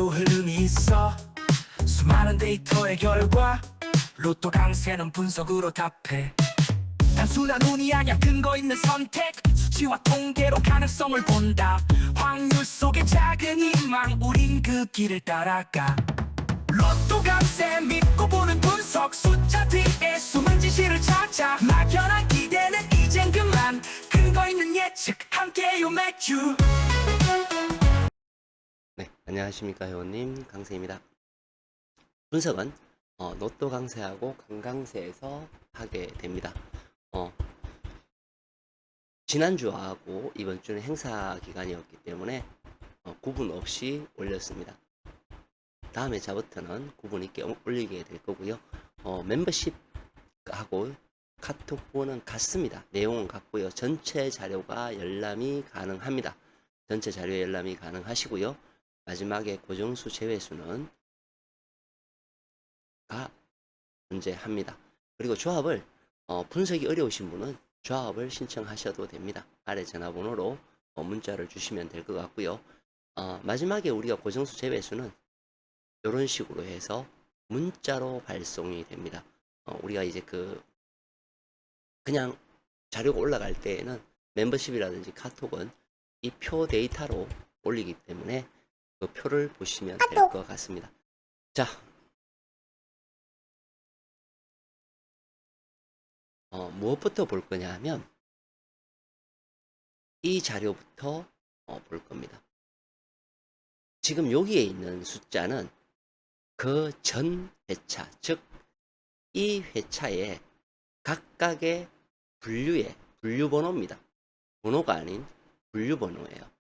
오늘도 흐름이 있어. 수많은 데이터의 결과 로또 강세는 분석으로 답해. 단순한 운이 아냐 근거 있는 선택, 수치와 통계로 가능성을 본다. 확률 속의 작은 희망, 우린 그 길을 따라가. 로또 강세 믿고 보는 분석, 숫자 뒤에 숨은 진실을 찾아. 막연한 기대는 이젠 그만, 근거 있는 예측 함께요 매주. 네, 안녕하십니까 회원님, 강세입니다. 분석은 로또 강세하고 강강세에서 하게 됩니다. 지난주하고 이번 주는 행사 기간이었기 때문에 구분 없이 올렸습니다. 다음 회차부터는 구분 있게 올리게 될 거고요. 멤버십하고 카톡 후원은 같습니다. 내용은 같고요. 전체 자료가 열람이 가능합니다. 전체 자료 열람이 가능하시고요. 마지막에 고정수 제외수는 존재합니다. 그리고 조합을 분석이 어려우신 분은 조합을 신청하셔도 됩니다. 아래 전화번호로 문자를 주시면 될 것 같고요. 마지막에 우리가 고정수 제외수는 이런 식으로 해서 문자로 발송이 됩니다. 우리가 이제 그냥 자료가 올라갈 때에는 멤버십이라든지 카톡은 이 표 데이터로 올리기 때문에 그 표를 보시면 될 것 같습니다. 자, 무엇부터 볼 거냐 하면 이 자료부터 볼 겁니다. 지금 여기에 있는 숫자는 그 전 회차, 즉 이 회차의 각각의 분류번호입니다. 번호가 아닌 분류번호예요.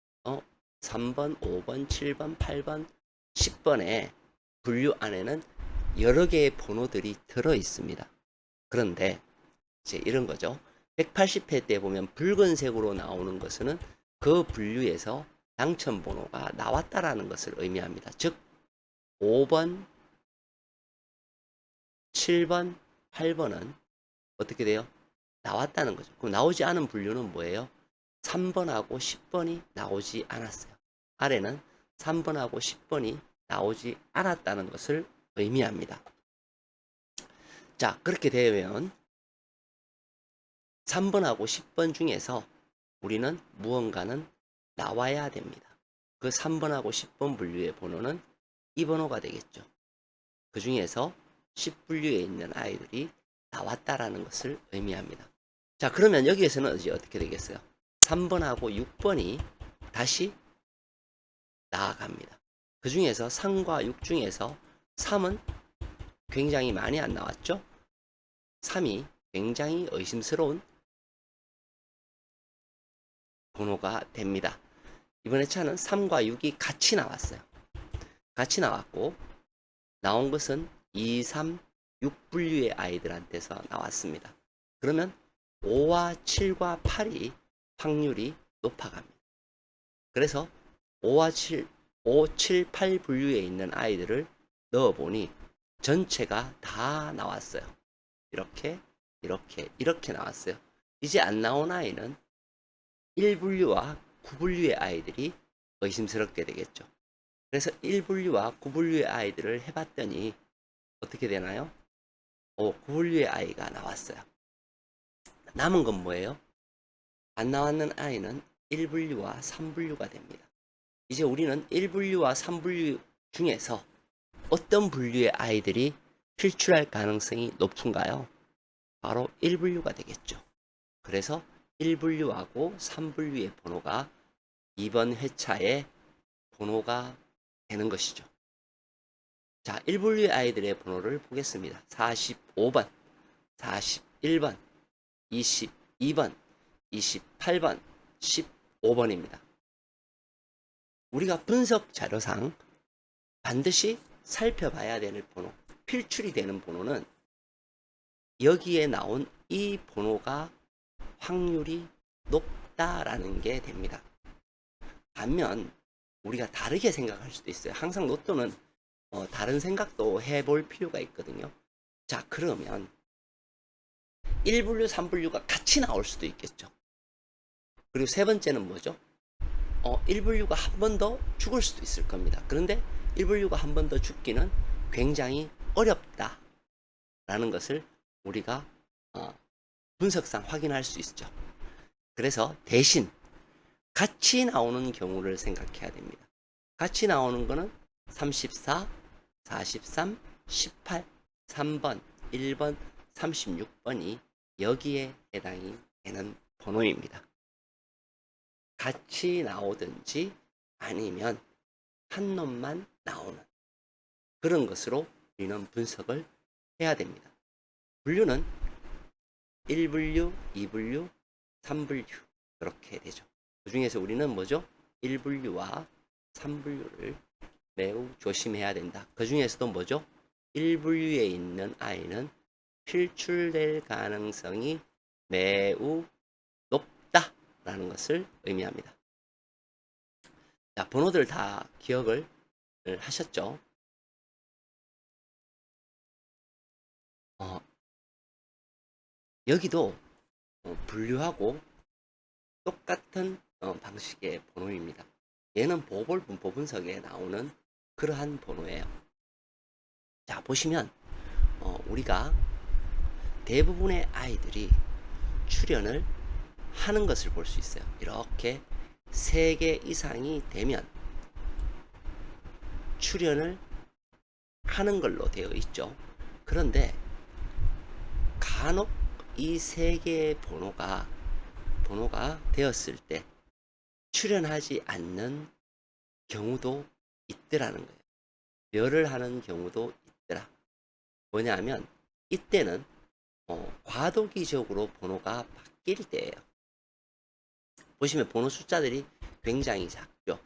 3번, 5번, 7번, 8번, 10번의 분류 안에는 여러 개의 번호들이 들어 있습니다. 그런데 이제 이런 거죠. 180회 때 보면 붉은색으로 나오는 것은 그 분류에서 당첨 번호가 나왔다라는 것을 의미합니다. 즉 5번, 7번, 8번은 어떻게 돼요? 나왔다는 거죠. 그럼 나오지 않은 분류는 뭐예요? 3번하고 10번이 나오지 않았어요. 아래는 3번하고 10번이 나오지 않았다는 것을 의미합니다. 자, 그렇게 되면 3번하고 10번 중에서 우리는 무언가는 나와야 됩니다. 그 3번하고 10번 분류의 번호는 이 번호가 되겠죠. 그 중에서 10분류에 있는 아이들이 나왔다라는 것을 의미합니다. 자, 그러면 여기에서는 이제 어떻게 되겠어요? 3번하고 6번이 다시 나아갑니다. 그 중에서 3과 6 중에서 3은 굉장히 많이 안 나왔죠? 3이 굉장히 의심스러운 번호가 됩니다. 이번 회차는 3과 6이 같이 나왔어요. 같이 나왔고 나온 것은 2, 3, 6분류의 아이들한테서 나왔습니다. 그러면 5와 7과 8이 확률이 높아갑니다. 그래서 5, 7, 8분류에 있는 아이들을 넣어보니 전체가 다 나왔어요. 이렇게 나왔어요. 이제 안 나온 아이는 1분류와 9분류의 아이들이 의심스럽게 되겠죠. 그래서 1분류와 9분류의 아이들을 해봤더니 어떻게 되나요? 9분류의 아이가 나왔어요. 남은 건 뭐예요? 안 나왔는 아이는 1분류와 3분류가 됩니다. 이제 우리는 1분류와 3분류 중에서 어떤 분류의 아이들이 필출할 가능성이 높은가요? 바로 1분류가 되겠죠. 그래서 1분류하고 3분류의 번호가 이번 회차의 번호가 되는 것이죠. 자, 1분류의 아이들의 번호를 보겠습니다. 45번, 41번, 22번, 28번, 15번입니다. 우리가 분석 자료상 반드시 살펴봐야 되는 번호, 필출이 되는 번호는 여기에 나온 이 번호가 확률이 높다라는 게 됩니다. 반면 우리가 다르게 생각할 수도 있어요. 항상 로또는 다른 생각도 해볼 필요가 있거든요. 자, 그러면 1분류, 3분류가 같이 나올 수도 있겠죠. 그리고 세 번째는 뭐죠? 1분류가 한 번 더 죽을 수도 있을 겁니다. 그런데 1분류가 한 번 더 죽기는 굉장히 어렵다라는 것을 우리가 분석상 확인할 수 있죠. 그래서 대신 같이 나오는 경우를 생각해야 됩니다. 같이 나오는 거는 34, 43, 18, 3번, 1번, 36번이 여기에 해당이 되는 번호입니다. 같이 나오든지 아니면 한 놈만 나오는 그런 것으로 우리는 분석을 해야 됩니다. 분류는 1분류, 2분류, 3분류 그렇게 되죠. 그 중에서 우리는 뭐죠? 1분류와 3분류를 매우 조심해야 된다. 그 중에서도 뭐죠? 1분류에 있는 아이는 필출될 가능성이 매우 높다라는 것을 의미합니다. 자, 번호들 다 기억을 하셨죠? 여기도 분류하고 똑같은 방식의 번호입니다. 얘는 보볼 분포 분석에 나오는 그러한 번호예요. 자, 보시면 우리가 대부분의 아이들이 출연을 하는 것을 볼 수 있어요. 이렇게 3개 이상이 되면 출연을 하는 걸로 되어 있죠. 그런데 간혹 이 3개의 번호가 되었을 때 출연하지 않는 경우도 있더라는 거예요. 멸을 하는 경우도 있더라. 뭐냐면 이때는 과도기적으로 번호가 바뀔 때예요. 보시면 번호 숫자들이 굉장히 작죠.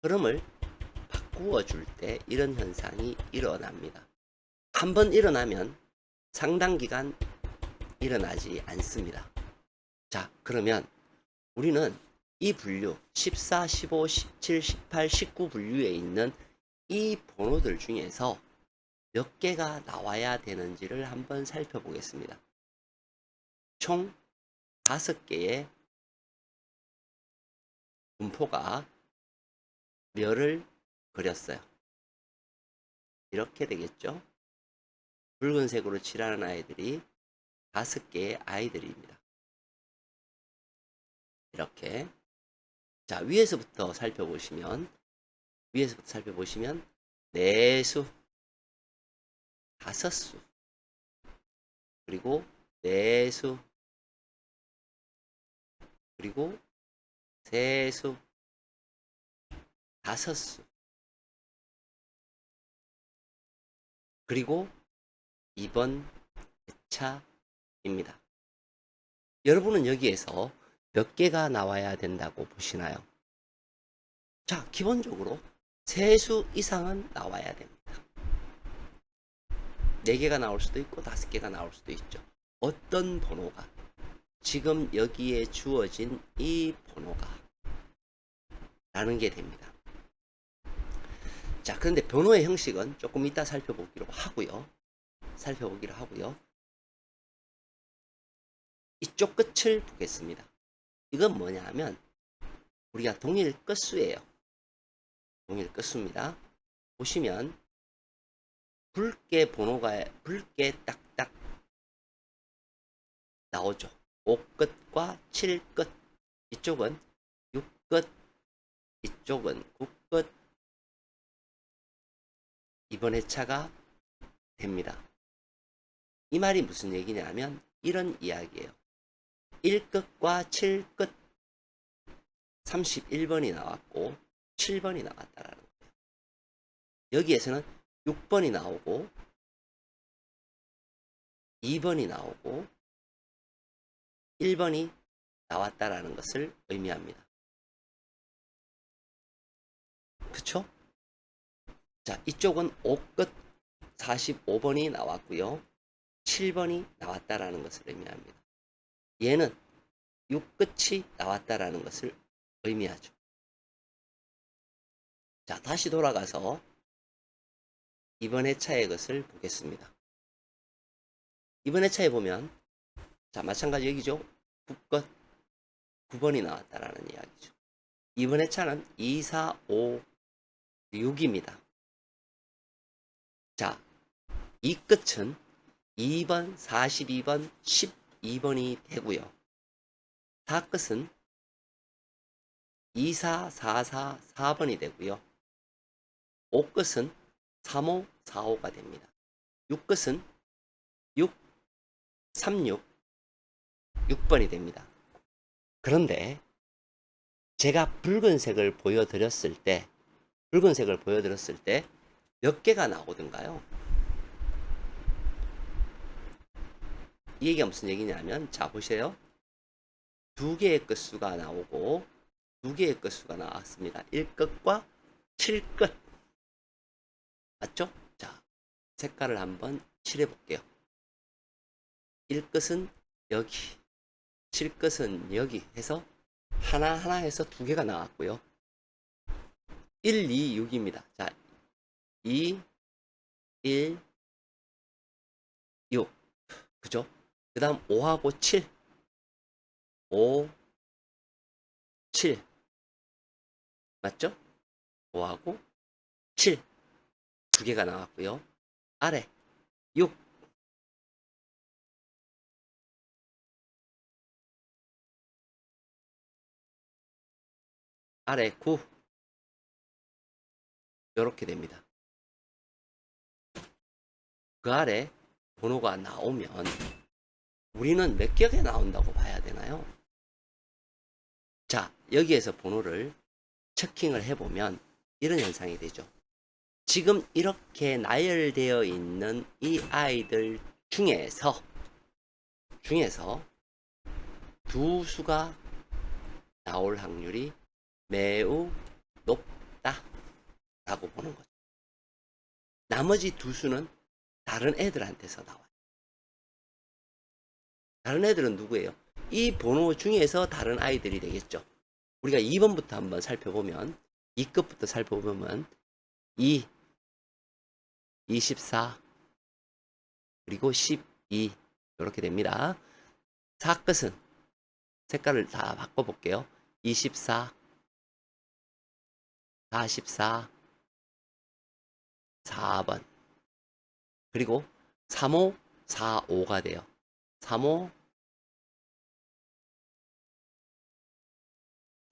흐름을 바꾸어 줄 때 이런 현상이 일어납니다. 한번 일어나면 상당 기간 일어나지 않습니다. 자, 그러면 우리는 이 분류 14, 15, 17, 18, 19 분류에 있는 이 번호들 중에서 몇 개가 나와야 되는지를 한번 살펴보겠습니다. 총 5개의 분포가 멸을 그렸어요. 이렇게 되겠죠. 붉은색으로 칠하는 아이들이 5개의 아이들입니다. 이렇게. 자, 위에서부터 살펴보시면 내수, 다섯수, 그리고 네수, 그리고 세수, 다섯수, 그리고 2번 회차입니다. 여러분은 여기에서 몇 개가 나와야 된다고 보시나요? 자, 기본적으로 세수 이상은 나와야 됩니다. 4개가 나올 수도 있고 5개가 나올 수도 있죠. 어떤 번호가 지금 여기에 주어진 이 번호가 라는 게 됩니다. 자, 그런데 번호의 형식은 조금 이따 살펴보기로 하고요. 이쪽 끝을 보겠습니다. 이건 뭐냐 하면 우리가 동일 끝수예요. 동일 끝수입니다. 보시면 붉게 딱딱 나오죠. 5끝과 7끝. 이쪽은 6끝, 이쪽은 9끝. 이번 회차가 됩니다. 이 말이 무슨 얘기냐면 이런 이야기예요. 1끝과 7끝 31번이 나왔고 7번이 나왔다라는 거예요. 여기에서는 6번이 나오고 2번이 나오고 1번이 나왔다라는 것을 의미합니다. 그쵸? 자, 이쪽은 5끝 45번이 나왔고요. 7번이 나왔다라는 것을 의미합니다. 얘는 6끝이 나왔다라는 것을 의미하죠. 자, 다시 돌아가서 이번 회차의 것을 보겠습니다. 이번 회차에 보면 자, 마찬가지 여기죠. 9끝 9번이 나왔다라는 이야기죠. 이번 회차는 2, 4, 5, 6입니다. 자, 이 끝은 2번, 42번, 12번이 되고요. 4끝은 24, 44, 4번이 되고요. 5끝은 35, 45가 됩니다. 6끝은 6, 36, 6번이 됩니다. 그런데 제가 붉은색을 보여드렸을 때 몇 개가 나오던가요? 이 얘기가 무슨 얘기냐면, 자, 보세요. 2개의 끝수가 나오고 2개의 끝수가 나왔습니다. 1끝과 7끝. 맞죠? 자, 색깔을 한번 칠해 볼게요. 1끝은 여기, 7끝은 여기 해서 하나하나 해서 2개가 나왔고요. 1, 2, 6입니다. 자, 2, 1, 6. 그죠? 그 다음 5하고 7. 5, 7. 맞죠? 5하고 7. 2개가 나왔고요. 아래 6. 아래 9. 이렇게 됩니다. 그 아래 번호가 나오면 우리는 몇 개가 나온다고 봐야 되나요? 자, 여기에서 번호를 체킹을 해보면 이런 현상이 되죠. 지금 이렇게 나열되어 있는 이 아이들 중에서 두 수가 나올 확률이 매우 높다 라고 보는 거죠. 나머지 두 수는 다른 애들한테서 나와요. 다른 애들은 누구예요? 이 번호 중에서 다른 아이들이 되겠죠. 우리가 2번부터 한번 살펴보면, 2급부터 살펴보면 2, 24, 그리고 12 이렇게 됩니다. 4끝은 색깔을 다 바꿔볼게요. 24, 44, 4번, 그리고 35, 45가 돼요. 35,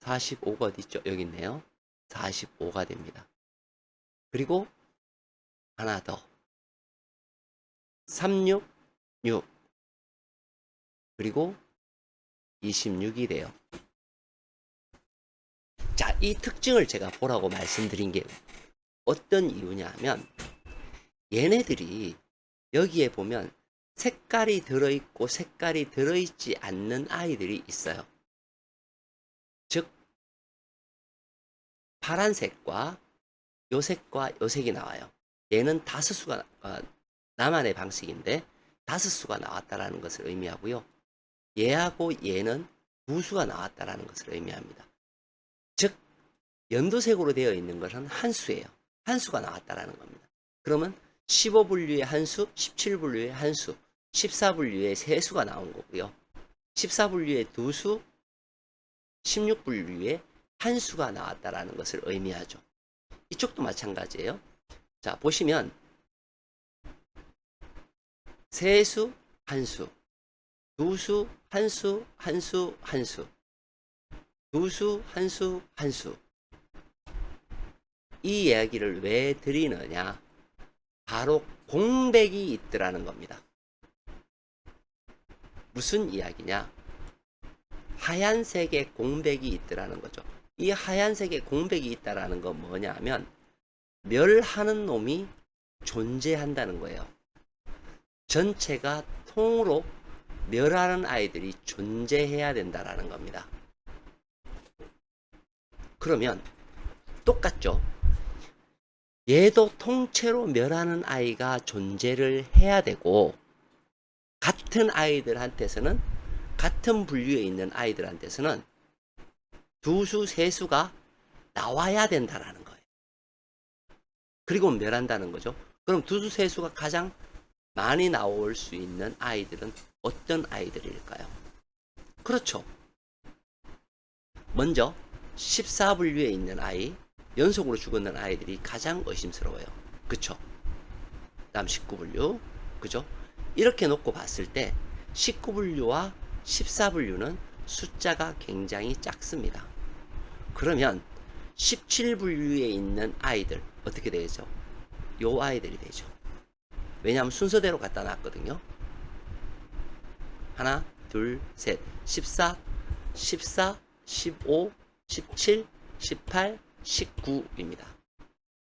45가 어디 있죠? 여기 있네요. 45가 됩니다. 그리고 하나 더. 36, 6. 그리고 26이 돼요. 자, 이 특징을 제가 보라고 말씀드린 게 어떤 이유냐 하면, 얘네들이 여기에 보면 색깔이 들어있고 색깔이 들어있지 않는 아이들이 있어요. 즉, 파란색과 요색과 요색이 나와요. 얘는 5수가, 나만의 방식인데 5수가 나왔다라는 것을 의미하고요. 얘하고 얘는 2수가 나왔다라는 것을 의미합니다. 즉, 연두색으로 되어 있는 것은 한 수예요. 한 수가 나왔다라는 겁니다. 그러면 15분류의 한 수, 17분류의 한 수, 14분류의 3수가 나온 거고요. 14분류의 2수, 16분류의 한 수가 나왔다라는 것을 의미하죠. 이쪽도 마찬가지예요. 자, 보시면 3수, 한 수, 2수, 한 수, 한 수, 한 수, 2수, 한 수, 한 수. 이 이야기를 왜 드리느냐? 바로 공백이 있더라는 겁니다. 무슨 이야기냐? 하얀색의 공백이 있더라는 거죠. 이 하얀색의 공백이 있다라는 건 뭐냐 하면, 멸하는 놈이 존재한다는 거예요. 전체가 통으로 멸하는 아이들이 존재해야 된다라는 겁니다. 그러면 똑같죠? 얘도 통째로 멸하는 아이가 존재를 해야 되고, 같은 아이들한테서는, 같은 분류에 있는 아이들한테서는 2수, 3수가 나와야 된다라는 거예요. 그리고 멸한다는 거죠. 그럼 2수, 3수가 가장 많이 나올 수 있는 아이들은 어떤 아이들일까요? 그렇죠. 먼저 14분류에 있는 아이, 연속으로 죽었는 아이들이 가장 의심스러워요. 그쵸? 다음 19분류. 그죠? 이렇게 놓고 봤을 때 19분류와 14분류는 숫자가 굉장히 작습니다. 그러면 17분류에 있는 아이들 어떻게 되죠? 요 아이들이 되죠. 왜냐하면 순서대로 갖다 놨거든요. 하나, 둘, 셋. 14, 15, 17, 18, 19입니다.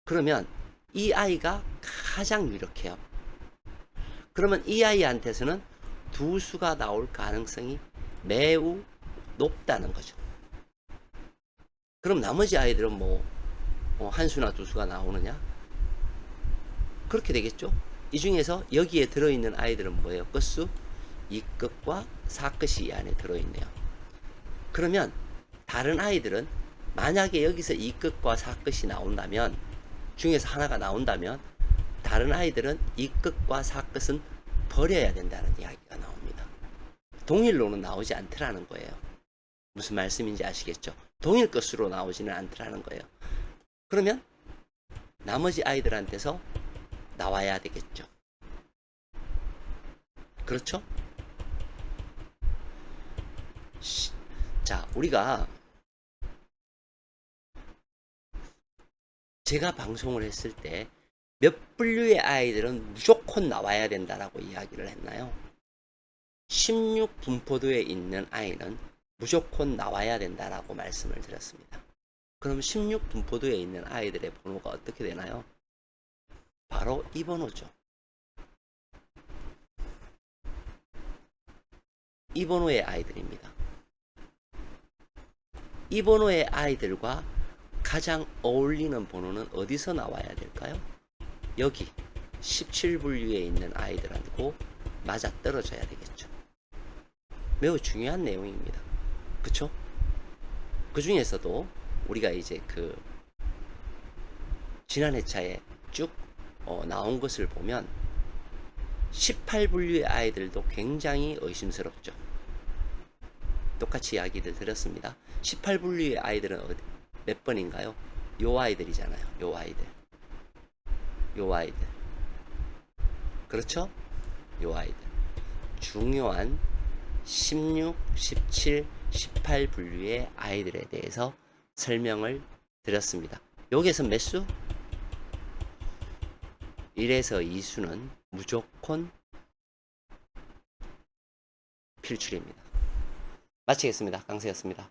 그러면 이 아이가 가장 유력해요. 그러면 이 아이한테서는 두 수가 나올 가능성이 매우 높다는 거죠. 그럼 나머지 아이들은 한 수나 두 수가 나오느냐? 그렇게 되겠죠. 이 중에서 여기에 들어있는 아이들은 뭐예요? 끝수 2끝과 4끝이 이 안에 들어있네요. 그러면 다른 아이들은 만약에 여기서 2끝과 4끝이 나온다면, 중에서 하나가 나온다면 다른 아이들은 2끝과 4끝은 버려야 된다는 이야기가 나옵니다. 동일로는 나오지 않더라는 거예요. 무슨 말씀인지 아시겠죠? 동일 끝으로 나오지는 않더라는 거예요. 그러면 나머지 아이들한테서 나와야 되겠죠. 그렇죠? 자, 우리가 제가 방송을 했을 때 몇 분류의 아이들은 무조건 나와야 된다라고 이야기를 했나요? 16분포도에 있는 아이는 무조건 나와야 된다라고 말씀을 드렸습니다. 그럼 16분포도에 있는 아이들의 번호가 어떻게 되나요? 바로 이 번호죠. 이 번호의 아이들입니다. 이 번호의 아이들과 가장 어울리는 번호는 어디서 나와야 될까요? 여기 17분류에 있는 아이들하고 맞아떨어져야 되겠죠. 매우 중요한 내용입니다. 그쵸? 그 중에서도 우리가 이제 지난 회차에 쭉 나온 것을 보면 18분류의 아이들도 굉장히 의심스럽죠. 똑같이 이야기를 드렸습니다. 18분류의 아이들은 몇 번인가요? 요 아이들이잖아요. 요 아이들. 그렇죠? 요 아이들. 중요한 16, 17, 18분류의 아이들에 대해서 설명을 드렸습니다. 여기에서 몇 수? 1에서 2수는 무조건 필출입니다. 마치겠습니다. 강세였습니다.